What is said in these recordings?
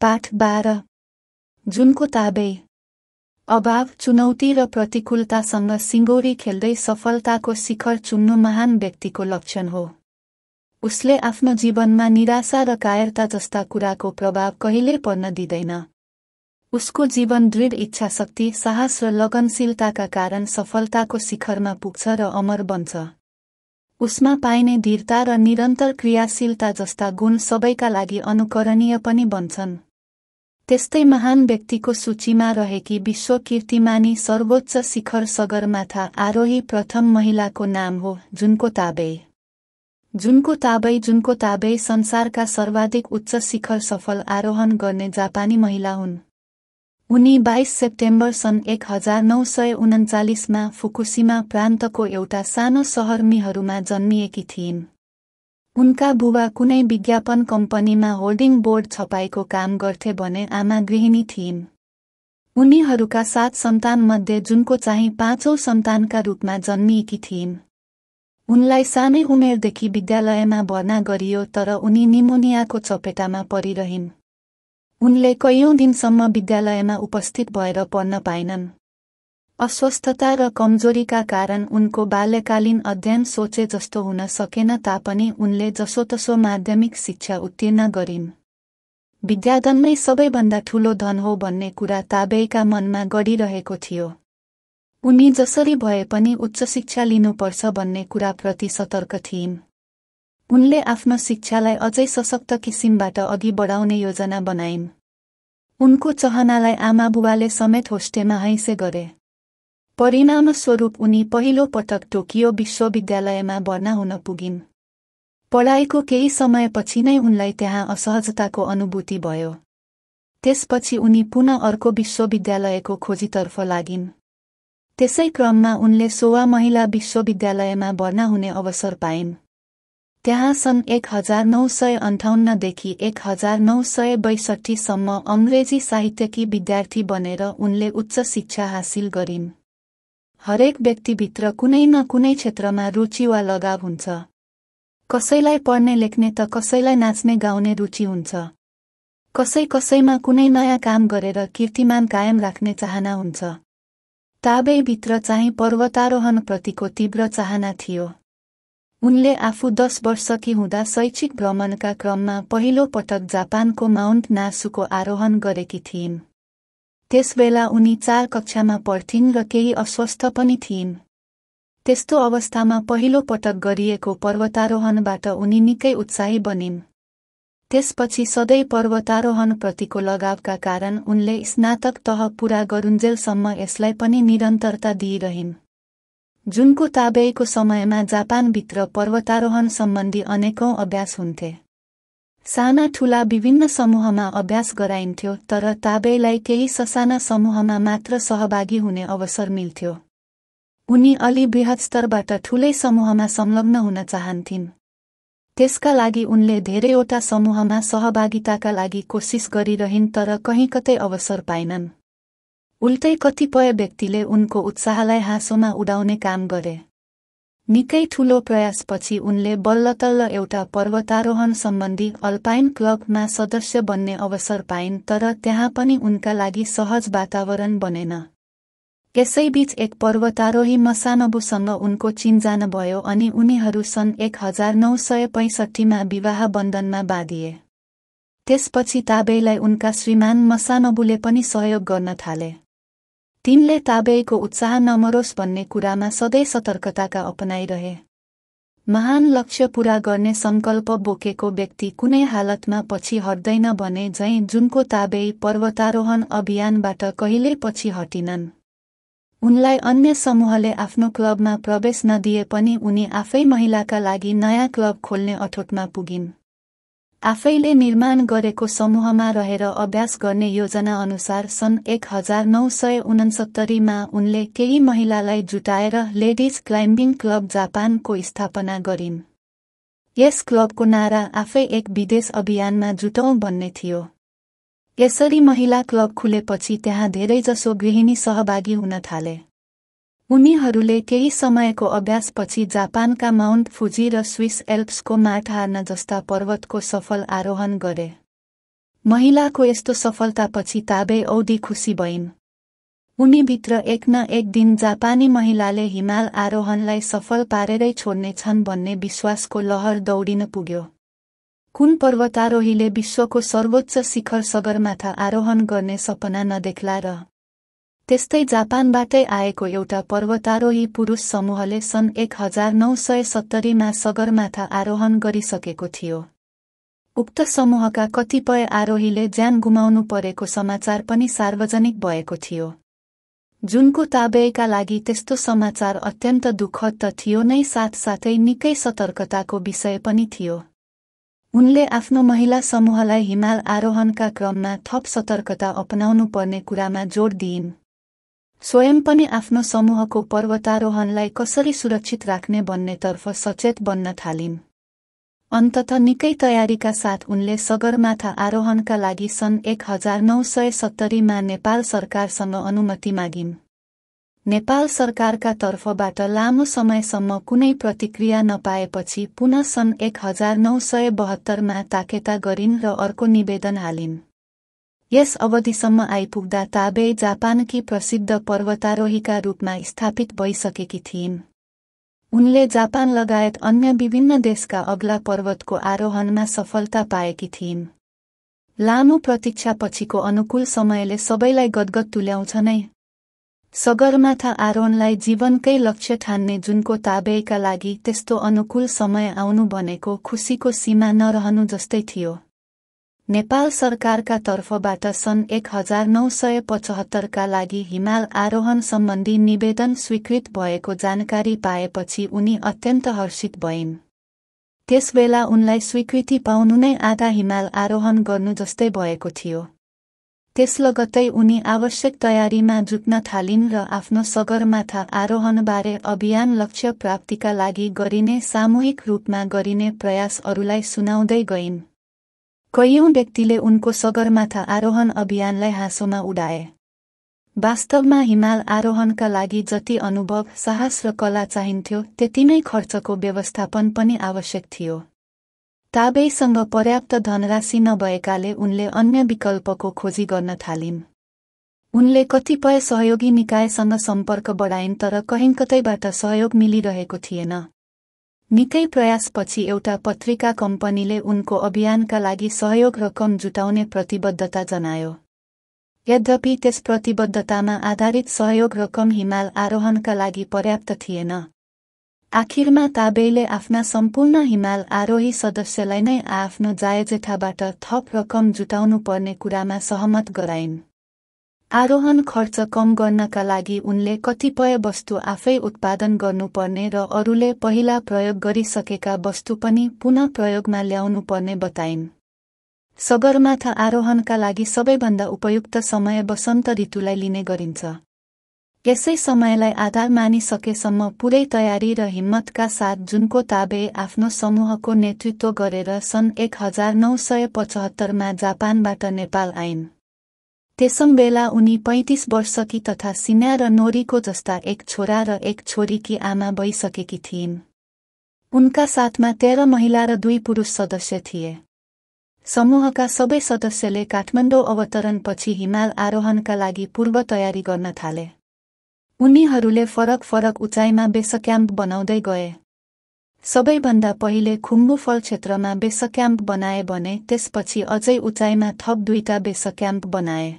पाठ 12 जुनको ताबे अभाव, चुनौती र प्रतिकूलतासँग सिङ्गौरी खेल्दै सफलताको शिखर चुम्नु महान व्यक्तिको लक्षण हो। उसले आफ्नो जीवनमा निराशा र कायरता जस्ता कुराको प्रभाव कहिल्यै पर्न दिँदैन। उसको जीवन दृढ इच्छाशक्ति, साहस र लगनशीलताका कारण सफलताको शिखरमा पुग्छ र अमर बन्छ। उसमा पाइने धीरता र निरन्तर क्रियाशीलता जस्ता गुण सबैका लागि अनुकरणीय पनि बन्छन्। त्यस्तै महान व्यक्तिको सूचीमा रहेकी विश्व कीर्तिमानी सर्वोच्च शिखर सगरमाथा आरोही प्रथम महिलाको नाम हो जुनको ताबे। जुनको ताबे संसारका सर्वाधिक उच्च शिखर सफल आरोहण गर्ने जापानी महिला हुन्। उनी 22 सेप्टेम्बर सन् 1939 मा फुकुशिमा प्रान्तको एउटा सानो सहर मिहरुमा जन्मिएकी थिइन्। उनका बुबा कुनै विज्ञापन कम्पनीमा होल्डिङ बोर्ड छपाईको काम गर्थे भने आमा गृहिणी थिइन्। उनीहरूका 7 सन्तानमध्ये जुनको चाहिँ 5औं सन्तानका रूपमा जन्मिएकी थिइन्। उनलाई सानै उमेरदेखि विद्यालयमा भर्ना गरियो तर उनी निमोनियाको चपेटामा परिरहिन्। उनले कैयौं दिनसम्म विद्यालयमा उपस्थित भएर पढ्न पाइनन्। अस्वस्थता र कमजोरीका कारण उनको बाल्यकालीन अध्ययन सोचे जस्तो हुन सकेन तापनि उनले जसोतसो माध्यमिक शिक्षा उत्तीर्ण गरिन्। विद्याधनमै सबैभन्दा ठूलो धन हो भन्ने कुरा ताबेका मनमा गडिरहेको थियो। उनी जसरी भए पनि उच्च शिक्षा लिनुपर्छ भन्ने कुराप्रति सतर्क थिइन्। उनले आफ्नो शिक्षालाई अझै सशक्त किसिमबाट अघि बढाउने योजना बनाइन्। उनको चाहनालाई आमाबुबाले समेत होस्टेमा हैसे गरे। परिणामस्वरूप उनी पहिलो पटक टोकियो विश्वविद्यालयमा भर्ना हुन पुगिन्। पढाइको केही समयपछि नै उनलाई त्यहाँ असहजताको अनुभूति भयो। त्यसपछि उनी पुनः अर्को विश्वविद्यालयको खोजीतर्फ लागिन्। त्यसै क्रममा उनले सोवा महिला विश्वविद्यालयमा भर्ना हुने अवसर पाइन्। त्यहाँ सन् 1958 देखि 1962 सम्म अङ्ग्रेजी साहित्यकी विद्यार्थी बनेर उनले उच्च शिक्षा हासिल गरिन्। हरेक व्यक्तिभित्र कुनै न कुनै क्षेत्रमा रुचि वा लगाव हुन्छ। कसैलाई पढ्ने लेख्ने त कसैलाई नाच्ने गाउने रुचि हुन्छ। कसैमा कुनै नयाँ काम गरेर कीर्तिमान कायम राख्ने चाहना हुन्छ। ताबेभित्र चाहिँ पर्वतारोहण प्रतिको तीव्र चाहना थियो। उनले आफू 10 वर्षकी हुँदा शैक्षिक भ्रमणका क्रममा पहिलो पटक जापानको माउन्ट नासुको आरोहण गरेकी थिइन्। त्यसबेला उनी 4 कक्षामा पढ्थिन् र केही अस्वस्थ पनि थिइन्। त्यस्तो अवस्थामा पहिलो पटक गरिएको पर्वतारोहणबाट उनी निकै उत्साही बनिन्। त्यसपछि सधैँ पर्वतारोहण प्रतिको लगावका कारण उनले स्नातक तह पूरा गरुन्जेलसम्म यसलाई पनि निरन्तरता दिइरहिन्। जुनको ताबेको समयमा जापानभित्र पर्वतारोहण सम्बन्धी अनेकौं अभ्यास हुन्थे। साना ठूला विभिन्न समूहमा अभ्यास गराइन्थ्यो तर ताबेलाई केही ससाना समूहमा मात्र सहभागी हुने अवसर मिल्थ्यो। उनी अलि बृहत् स्तरबाट ठूलै समूहमा संलग्न हुन चाहन्थिन्। त्यसका लागि उनले धेरैवटा समूहमा सहभागिताका लागि कोसिस गरिरहिन् तर कहीँ कतै अवसर पाइनन्। उल्टै कतिपय व्यक्तिले उनको उत्साहलाई हाँसोमा उडाउने काम गरे। निकै ठूलो प्रयासपछि उनले बल्लतल्ल एउटा पर्वतारोहण सम्बन्धी अल्पाइन क्लबमा सदस्य बन्ने अवसर पाइन् तर त्यहाँ पनि उनका लागि सहज वातावरण बनेन। यसैबीच एक पर्वतारोही मसानोबुसँग उनको चिनजान भयो अनि उनीहरू सन् 1965 मा विवाह बन्धनमा बाँधिए। त्यसपछि ताबेलाई उनका श्रीमान मसानोबुले पनि सहयोग गर्न थाले। तिनले ताबेको उत्साह नमरोस् भन्ने कुरामा सधैँ सतर्कताका अपनाइरहे। महान लक्ष्य पूरा गर्ने संकल्प बोकेको व्यक्ति कुनै हालतमा पछि हट्दैन भने झैं जुनको ताबे पर्वतारोहण अभियानबाट कहिल्यै पछि हटिनन्। उनलाई अन्य समूहले आफ्नो क्लबमा प्रवेश नदिए पनि उनी आफै महिलाका लागि नयाँ क्लब खोल्ने अठोटमा पुगिन्। आफैले निर्माण गरेको समूहमा रहेर अभ्यास गर्ने योजना अनुसार सन् 1969 मा उनले केही महिलालाई जुटाएर लेडिज क्लाइम्बिङ क्लब जापानको स्थापना गरिन्। यस क्लबको नारा आफै एक विदेश अभियानमा जुटौं भन्ने थियो। यसरी महिला क्लब खुलेपछि त्यहाँ धेरैजसो गृहिणी सहभागी हुन थाले। उनीहरूले केही समयको अभ्यासपछि जापानका माउन्ट फुजी र स्विस एल्प्सको मार्ट हार्न जस्ता पर्वतको सफल आरोहण गरे। महिलाको यस्तो सफलतापछि ताबे औधी खुसी भइन्। उनीभित्र एक न एक दिन जापानी महिलाले हिमाल आरोहणलाई सफल पारेरै छोड्ने छन् भन्ने विश्वासको लहर दौडिन पुग्यो। कुन पर्वतारोहीले विश्वको सर्वोच्च शिखर सगरमाथा आरोहण गर्ने सपना नदेख्ला र? त्यस्तै जापानबाटै आएको एउटा पर्वतारोही पुरुष समूहले सन् 1970 मा सगरमाथा आरोहण गरिसकेको थियो। उक्त समूहका कतिपय आरोहीले ज्यान गुमाउनु परेको समाचार पनि सार्वजनिक भएको थियो। जुनको ताबेका लागि त्यस्तो समाचार अत्यन्त दुःखद त थियो नै, साथसाथै निकै सतर्कताको विषय पनि थियो। उनले आफ्नो महिला समूहलाई हिमाल आरोहणका क्रममा थप सतर्कता अपनाउनु पर्ने कुरामा जोड दिइन्। स्वयं पनि आफ्नो समूहको पर्वतारोहणलाई कसरी सुरक्षित राख्ने भन्नेतर्फ सचेत बन्न थालिन्। अन्ततः निकै तयारीका साथ उनले सगरमाथा आरोहणका लागि सन् 1970 मा नेपाल सरकारसँग अनुमति मागिन्। नेपाल सरकारका तर्फबाट लामो समयसम्म कुनै प्रतिक्रिया नपाएपछि पुनः सन् 1972 मा ताकेता गरिन् र अर्को निवेदन हालिन्। यस अवधिसम्म आइपुग्दा ताबे जापानकी प्रसिद्ध पर्वतारोहीका रूपमा स्थापित भइसकेकी थिइन्। उनले जापान लगायत अन्य विभिन्न देशका अग्ला पर्वतको आरोहणमा सफलता पाएकी थिइन्। लामो प्रतीक्षापछिको अनुकूल समयले सबैलाई गदगद तुल्याउँछ नै। सगरमाथा आरोहणलाई जीवनकै लक्ष्य ठान्ने जुनको ताबेका लागि त्यस्तो अनुकूल समय आउनु भनेको खुसीको सीमा नरहनु जस्तै थियो। नेपाल सरकारका तर्फबाट सन् 1975 का लागि हिमाल आरोहण सम्बन्धी निवेदन स्वीकृत भएको जानकारी पाएपछि उनी अत्यन्त हर्षित भइन्। त्यसबेला उनलाई स्वीकृति पाउनु नै आधा हिमाल आरोहण गर्नु जस्तै भएको थियो। त्यसलगत्तै उनी आवश्यक तयारीमा जुट्न थालिन् र आफ्नो सगरमाथा आरोहणबारे अभियान लक्ष्य प्राप्तिका लागि गरिने सामूहिक रूपमा गरिने प्रयासहरूलाई सुनाउँदै गइन्। कयौं व्यक्तिले उनको सगरमाथा आरोहण अभियानलाई हाँसोमा उडाए। वास्तवमा हिमाल आरोहणका लागि जति अनुभव, साहस र कला चाहिन्थ्यो त्यति नै खर्चको व्यवस्थापन पनि आवश्यक थियो। ताबेसँग पर्याप्त धनराशि नभएकाले उनले अन्य विकल्पको खोजी गर्न थालिन्। उनले कतिपय सहयोगी निकायसँग सम्पर्क बढाइन् तर कहीँ कतैबाट सहयोग मिलिरहेको थिएन। निकै प्रयासपछि एउटा पत्रिका कम्पनीले उनको अभियानका लागि सहयोग रकम जुटाउने प्रतिबद्धता जनायो। यद्यपि त्यस प्रतिबद्धतामा आधारित सहयोग रकम हिमाल आरोहणका लागि पर्याप्त थिएन। आखिरमा ताबेले आफ्ना सम्पूर्ण हिमाल आरोही सदस्यलाई नै आफ्नो जायजेठाबाट थप रकम जुटाउनु पर्ने कुरामा सहमत गराइन्। आरोहण खर्च कम गर्नका लागि उनले कतिपय वस्तु आफै उत्पादन गर्नुपर्ने र अरूले पहिला प्रयोग गरिसकेका वस्तु पनि पुनः प्रयोगमा ल्याउनु पर्ने बताइन्। सगरमाथा आरोहणका लागि सबैभन्दा उपयुक्त समय वसन्त ऋतुलाई लिने गरिन्छ। यसै समयलाई आधार मानिसकेसम्म पुरै तयारी र हिम्मतका साथ जुनको ताबे आफ्नो समूहको नेतृत्व गरेर सन् 1975 मा जापानबाट नेपाल आइन्। त्यसबेला उनी 35 वर्षकी तथा सिन्या र नोरीको जस्ता एक छोरा र एक छोरीकी आमा भइसकेकी थिइन्। उनका साथमा 13 महिला र 2 पुरुष सदस्य थिए। समूहका सबै सदस्यले काठमाडौँ अवतरणपछि हिमाल आरोहणका लागि पूर्व तयारी गर्न थाले। उनीहरूले फरक फरक उचाइमा बेस क्याम्प बनाउँदै गए। सबैभन्दा पहिले खुम्बु फल क्षेत्रमा बेस क्याम्प बनाए भने त्यसपछि अझै उचाइमा थप 2टा बेस क्याम्प बनाए।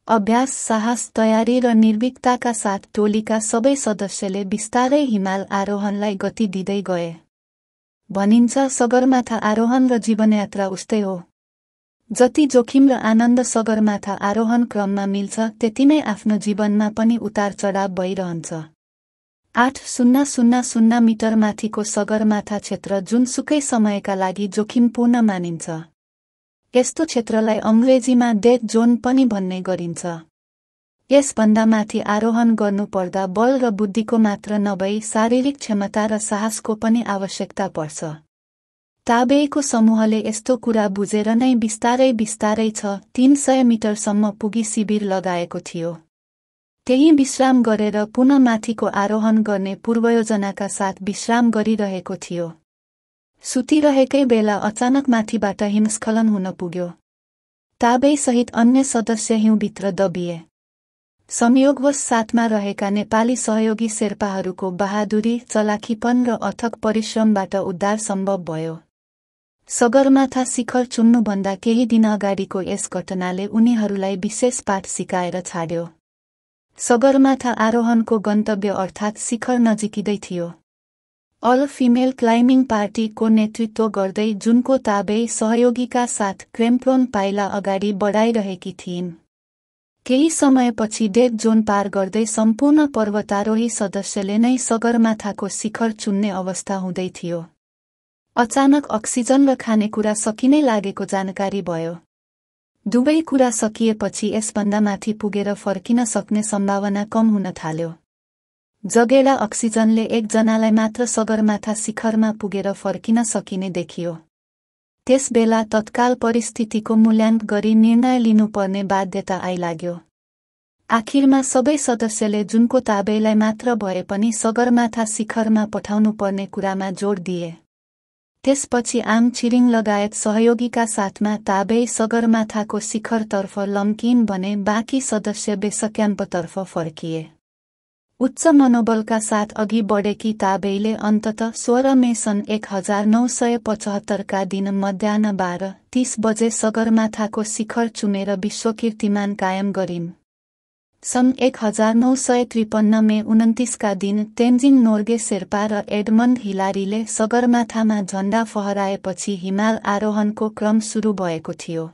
अभ्यास, साहस, तयारी र निर्भीकताका साथ टोलीका सबै सदस्यले बिस्तारै हिमाल आरोहणलाई गति दिँदै गए। भनिन्छ सगरमाथा आरोहण र जीवनयात्रा उस्तै हो। जति जोखिम र आनन्द सगरमाथा आरोहण क्रममा मिल्छ त्यति नै आफ्नो जीवनमा पनि उतार चढाव भइरहन्छ। 8000 मिटर माथिको सगरमाथा क्षेत्र जुनसुकै समयका लागि जोखिमपूर्ण मानिन्छ। यस्तो क्षेत्रलाई अंग्रेजीमा डेथ जोन पनि भन्ने गरिन्छ। यसभन्दा माथि आरोहण गर्नुपर्दा बल र बुद्धिको मात्र नभई शारीरिक क्षमता र साहसको पनि आवश्यकता पर्छ। ताबेको समूहले यस्तो कुरा बुझेर नै बिस्तारै 300 मिटरसम्म पुगी शिविर लगाएको थियो। त्यही विश्राम गरेर पुनः माथिको आरोहण गर्ने पूर्वयोजनाका साथ विश्राम गरिरहेको थियो। सुतिरहेकै बेला अचानक माथिबाट हिमस्खलन हुन पुग्यो। ताबेई सहित अन्य सदस्य हिउँभित्र दबिए। संयोगवश साथमा रहेका नेपाली सहयोगी शेर्पाहरूको बहादुरी, चलाखीपन र अथक परिश्रमबाट उद्धार सम्भव भयो। सगरमाथा शिखर चुन्नुभन्दा केही दिन अगाडिको यस घटनाले उनीहरूलाई विशेष पाठ सिकाएर छाड्यो। सगरमाथा आरोहणको गन्तव्य अर्थात् शिखर नजिकिँदै थियो। अल फिमेल क्लाइम्बिङ पार्टीको नेतृत्व गर्दै जुनको ताबेई सहयोगीका साथ क्रेम्प्लोन पाइला अगाडि बढाइरहेकी थिइन्। केही समयपछि डेड जोन पार गर्दै सम्पूर्ण पर्वतारोही सदस्यले नै सगरमाथाको शिखर चुन्ने अवस्था हुँदै थियो। अचानक अक्सिजन र खानेकुरा सकिनै लागेको जानकारी भयो। दुवै कुरा सकिएपछि यसभन्दा माथि पुगेर फर्किन सक्ने सम्भावना कम हुन थाल्यो। जगेडा अक्सिजनले एकजनालाई मात्र सगरमाथा शिखरमा पुगेर फर्किन सकिने देखियो। त्यसबेला तत्काल परिस्थितिको मूल्याङ्कन गरी निर्णय लिनुपर्ने बाध्यता आइलाग्यो। आखिरमा सबै सदस्यले जुनको ताबेईलाई मात्र भए पनि सगरमाथा शिखरमा पठाउनुपर्ने कुरामा जोड दिए। त्यसपछि आङ छिरिङ लगायत सहयोगीका साथमा ताबेई सगरमाथाको शिखरतर्फ लम्किन् भने बाँकी सदस्य बेस क्याम्पतर्फ फर्किए। उच्च मनोबलका साथ अघि बढेकी ताबेईले अन्ततः 16 मे सन् 1975 का दिन मध्याह्न 12:30 बजे सगरमाथाको शिखर चुमेर विश्वकीर्तिमान कायम गरिन्। सन् 1953 मे 29 का दिन तेन्जिङ नोर्गे शेर्पा र एडमन्ड हिलारीले सगरमाथामा झण्डा फहराएपछि हिमाल आरोहणको क्रम सुरु भएको थियो।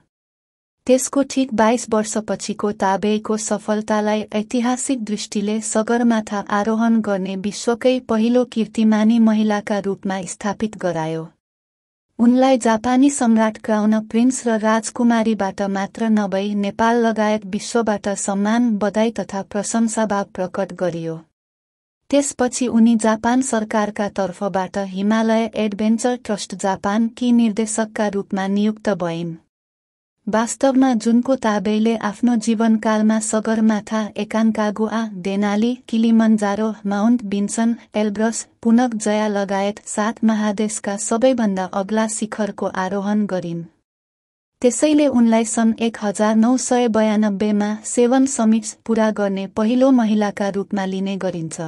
त्यसको ठीक 22 वर्षपछिको ताबेईको सफलतालाई ऐतिहासिक दृष्टिले सगरमाथा आरोहण गर्ने विश्वकै पहिलो कीर्तिमानी महिलाका रूपमा स्थापित गरायो। उनलाई जापानी सम्राट क्राउन प्रिन्स र राजकुमारीबाट मात्र नभई नेपाल लगायत विश्वबाट सम्मान, बधाई तथा प्रशंसाभाव प्रकट गरियो। त्यसपछि उनी जापान सरकारका तर्फबाट हिमालय एडभेन्चर ट्रस्ट जापान की निर्देशकका रूपमा नियुक्त भइन्। वास्तवमा जुनको ताबेईले आफ्नो जीवनकालमा Sagarmatha, Aconcagua, Denali, Kilimanjaro, Mount Vinson, Elbrus, Puncak Jaya लगायत 7 महादेशका सबैभन्दा अग्ला शिखरको आरोहण गरिन्। त्यसैले उनलाई सन् 1992 मा 7 समिट्स पूरा गर्ने पहिलो महिलाका रूपमा लिने गरिन्छ।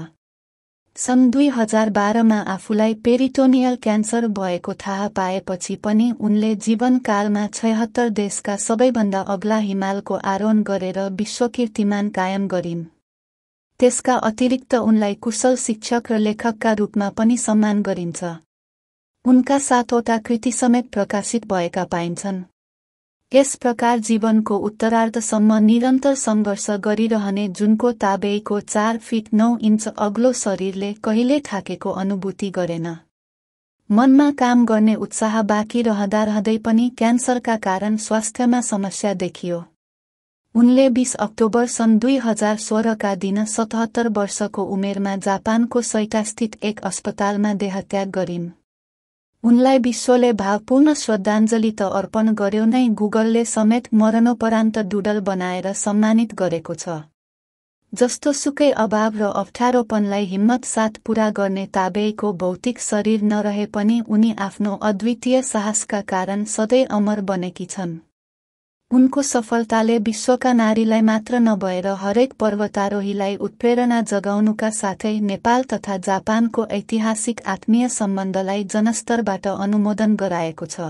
सन् 2012 मा आफूलाई पेरिटोनियल क्यान्सर भएको थाहा पाएपछि पनि उनले जीवनकालमा 76 देशका सबैभन्दा अग्ला हिमालको आरोहण गरेर विश्वकीर्तिमान कायम गरिन्। त्यसका अतिरिक्त उनलाई कुशल शिक्षक र लेखकका रूपमा पनि सम्मान गरिन्छ। उनका 7वटा कृति समेत प्रकाशित भएका पाइन्छन्। यस प्रकार जीवनको उत्तरार्धसम्म निरन्तर सङ्घर्ष गरिरहने जुनको ताबेईको 4 फिट 9 इन्च अग्लो शरीरले कहिल्यै थाकेको अनुभूति गरेन। मनमा काम गर्ने उत्साह बाँकी रहँदै पनि क्यान्सरका कारण स्वास्थ्यमा समस्या देखियो। उनले 20 अक्टोबर सन् 2016 का दिन 77 वर्षको उमेरमा जापानको सैटास्थित एक अस्पतालमा देहत्याग गरिन्। उनलाई विश्वले भावपूर्ण श्रद्धाञ्जलि त अर्पण गर्यो नै, गुगलले समेत मरणोपरान्त डुडल बनाएर सम्मानित गरेको छ। जस्तो सुकै अभाव र अप्ठ्यारोपनलाई हिम्मत साथ पूरा गर्ने ताबेईको भौतिक शरीर नरहे पनि उनी आफ्नो अद्वितीय साहसका कारण सधैँ अमर बनेकी छन्। उनको सफलताले विश्वका नारीलाई मात्र नभएर हरेक पर्वतारोहीलाई उत्प्रेरणा जगाउनुका साथै नेपाल तथा जापानको ऐतिहासिक आत्मीय सम्बन्धलाई जनस्तरबाट अनुमोदन गराएको छ।